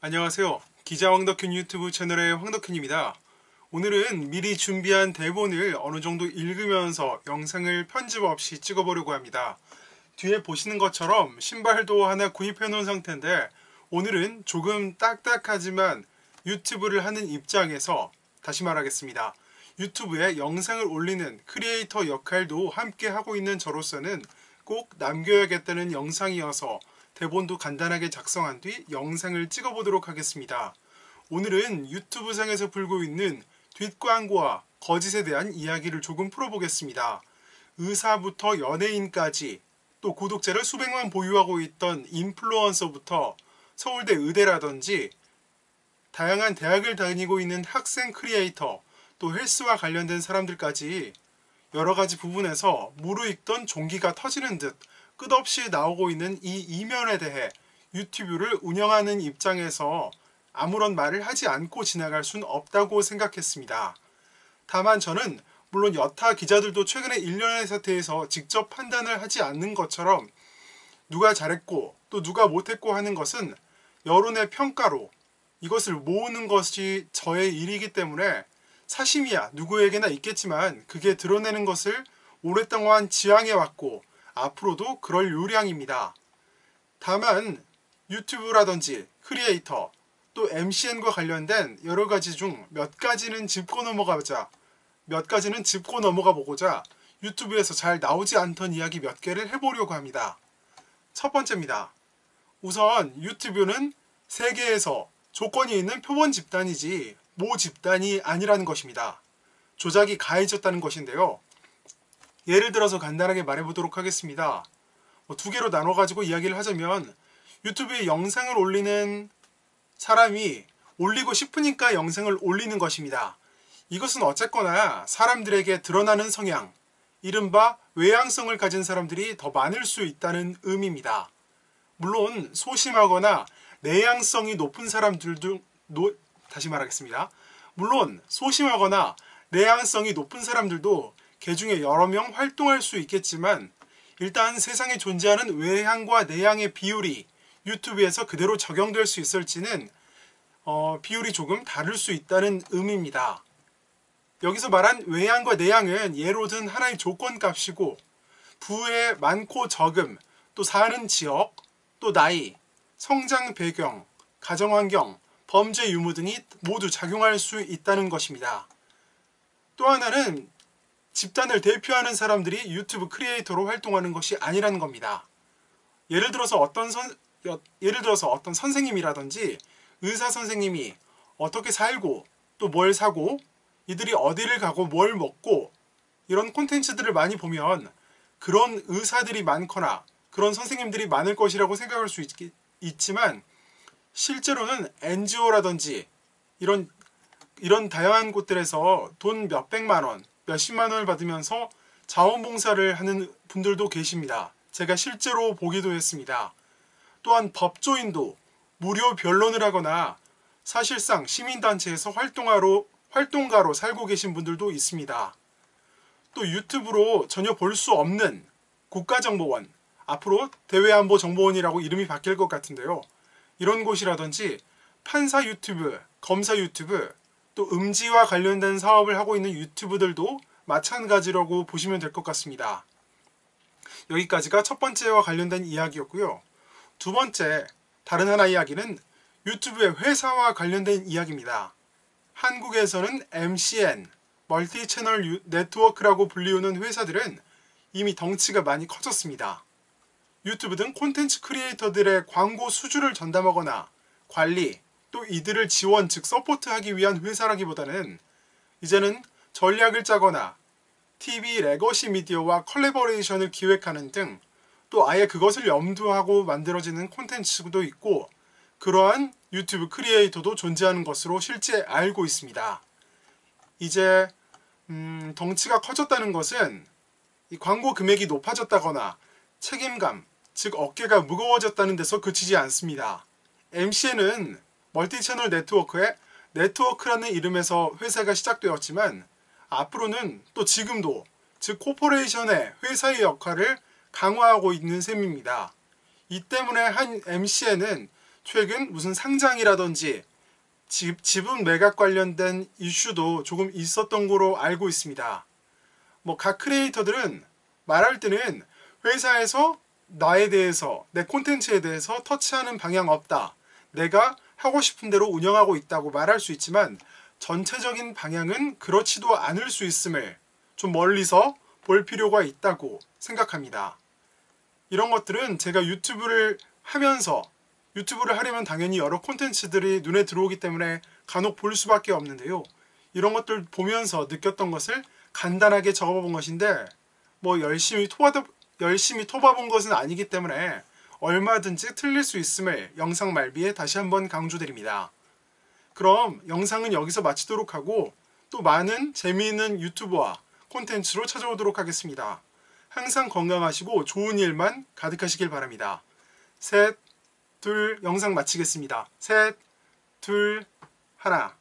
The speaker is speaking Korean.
안녕하세요. 기자 황덕균 유튜브 채널의 황덕균입니다. 오늘은 미리 준비한 대본을 어느 정도 읽으면서 영상을 편집 없이 찍어보려고 합니다. 뒤에 보시는 것처럼 신발도 하나 구입해 놓은 상태인데 오늘은 조금 딱딱하지만 유튜브를 하는 입장에서 다시 말하겠습니다. 유튜브에 영상을 올리는 크리에이터 역할도 함께 하고 있는 저로서는 꼭 남겨야겠다는 영상이어서 대본도 간단하게 작성한 뒤 영상을 찍어보도록 하겠습니다. 오늘은 유튜브상에서 불고 있는 뒷광고와 거짓에 대한 이야기를 조금 풀어보겠습니다. 의사부터 연예인까지 또 구독자를 수백만 보유하고 있던 인플루언서부터 서울대 의대라든지 다양한 대학을 다니고 있는 학생 크리에이터 또 헬스와 관련된 사람들까지 여러가지 부분에서 무르익던 종기가 터지는 듯 끝없이 나오고 있는 이 이면에 대해 유튜브를 운영하는 입장에서 아무런 말을 하지 않고 지나갈 순 없다고 생각했습니다. 다만 저는 물론 여타 기자들도 최근에 일련의 사태에서 직접 판단을 하지 않는 것처럼 누가 잘했고 또 누가 못했고 하는 것은 여론의 평가로 이것을 모으는 것이 저의 일이기 때문에 사심이야 누구에게나 있겠지만 그게 드러내는 것을 오랫동안 지향해왔고 앞으로도 그럴 요량입니다. 다만 유튜브라든지 크리에이터 또 MCN과 관련된 여러가지 중 몇 가지는 짚고 넘어가 보고자 유튜브에서 잘 나오지 않던 이야기 몇 개를 해보려고 합니다. 첫 번째입니다. 우선 유튜브는 세계에서 조건이 있는 표본 집단이지 모 집단이 아니라는 것입니다. 조작이 가해졌다는 것인데요. 예를 들어서 간단하게 말해보도록 하겠습니다. 두 개로 나눠가지고 이야기를 하자면 유튜브에 영상을 올리는 사람이 올리고 싶으니까 영상을 올리는 것입니다. 이것은 어쨌거나 사람들에게 드러나는 성향, 이른바 외향성을 가진 사람들이 더 많을 수 있다는 의미입니다. 물론 소심하거나 내향성이 높은 사람들도 다시 말하겠습니다. 물론 소심하거나 내향성이 높은 사람들도 개중에 여러 명 활동할 수 있겠지만 일단 세상에 존재하는 외향과 내향의 비율이 유튜브에서 그대로 적용될 수 있을지는 비율이 조금 다를 수 있다는 의미입니다. 여기서 말한 외향과 내향은 예로 든 하나의 조건값이고 부의 많고 적음, 또 사는 지역, 또 나이, 성장 배경, 가정환경, 범죄 유무 등이 모두 작용할 수 있다는 것입니다. 또 하나는 집단을 대표하는 사람들이 유튜브 크리에이터로 활동하는 것이 아니라는 겁니다. 예를 들어서 어떤 선생님이라든지 의사 선생님이 어떻게 살고 또 뭘 사고 이들이 어디를 가고 뭘 먹고 이런 콘텐츠들을 많이 보면 그런 의사들이 많거나 그런 선생님들이 많을 것이라고 생각할 수 있지만 실제로는 NGO라든지 이런 다양한 곳들에서 돈 몇백만 원, 몇십만 원을 받으면서 자원봉사를 하는 분들도 계십니다. 제가 실제로 보기도 했습니다. 또한 법조인도 무료 변론을 하거나 사실상 시민단체에서 활동가로 살고 계신 분들도 있습니다. 또 유튜브로 전혀 볼 수 없는 국가정보원, 앞으로 대외안보정보원이라고 이름이 바뀔 것 같은데요. 이런 곳이라든지 판사 유튜브, 검사 유튜브, 또 음지와 관련된 사업을 하고 있는 유튜브들도 마찬가지라고 보시면 될 것 같습니다. 여기까지가 첫 번째와 관련된 이야기였고요. 두 번째, 다른 하나 이야기는 유튜브의 회사와 관련된 이야기입니다. 한국에서는 MCN, 멀티 채널 네트워크라고 불리우는 회사들은 이미 덩치가 많이 커졌습니다. 유튜브 등 콘텐츠 크리에이터들의 광고 수주를 전담하거나 관리, 또 이들을 지원 즉 서포트하기 위한 회사라기보다는 이제는 전략을 짜거나 TV 레거시 미디어와 컬래버레이션을 기획하는 등 또 아예 그것을 염두하고 만들어지는 콘텐츠도 있고 그러한 유튜브 크리에이터도 존재하는 것으로 실제 알고 있습니다. 이제 덩치가 커졌다는 것은 이 광고 금액이 높아졌다거나 책임감, 즉 어깨가 무거워졌다는 데서 그치지 않습니다. MCN은 멀티채널 네트워크의 네트워크라는 이름에서 회사가 시작되었지만 앞으로는 또 지금도 즉 코퍼레이션의 회사의 역할을 강화하고 있는 셈입니다. 이 때문에 한 MCN은 최근 무슨 상장이라든지 지분 매각 관련된 이슈도 조금 있었던 거로 알고 있습니다. 뭐 각 크리에이터들은 말할 때는 회사에서 나에 대해서, 내 콘텐츠에 대해서 터치하는 방향 없다, 내가 하고 싶은 대로 운영하고 있다고 말할 수 있지만 전체적인 방향은 그렇지도 않을 수 있음을 좀 멀리서 볼 필요가 있다고 생각합니다. 이런 것들은 제가 유튜브를 하려면 당연히 여러 콘텐츠들이 눈에 들어오기 때문에 간혹 볼 수밖에 없는데요. 이런 것들 보면서 느꼈던 것을 간단하게 적어본 것인데 뭐 열심히 토봐본 것은 아니기 때문에 얼마든지 틀릴 수 있음을 영상 말미에 다시 한번 강조드립니다. 그럼 영상은 여기서 마치도록 하고 또 많은 재미있는 유튜브와 콘텐츠로 찾아오도록 하겠습니다. 항상 건강하시고 좋은 일만 가득하시길 바랍니다. 셋, 둘, 영상 마치겠습니다. 셋, 둘, 하나.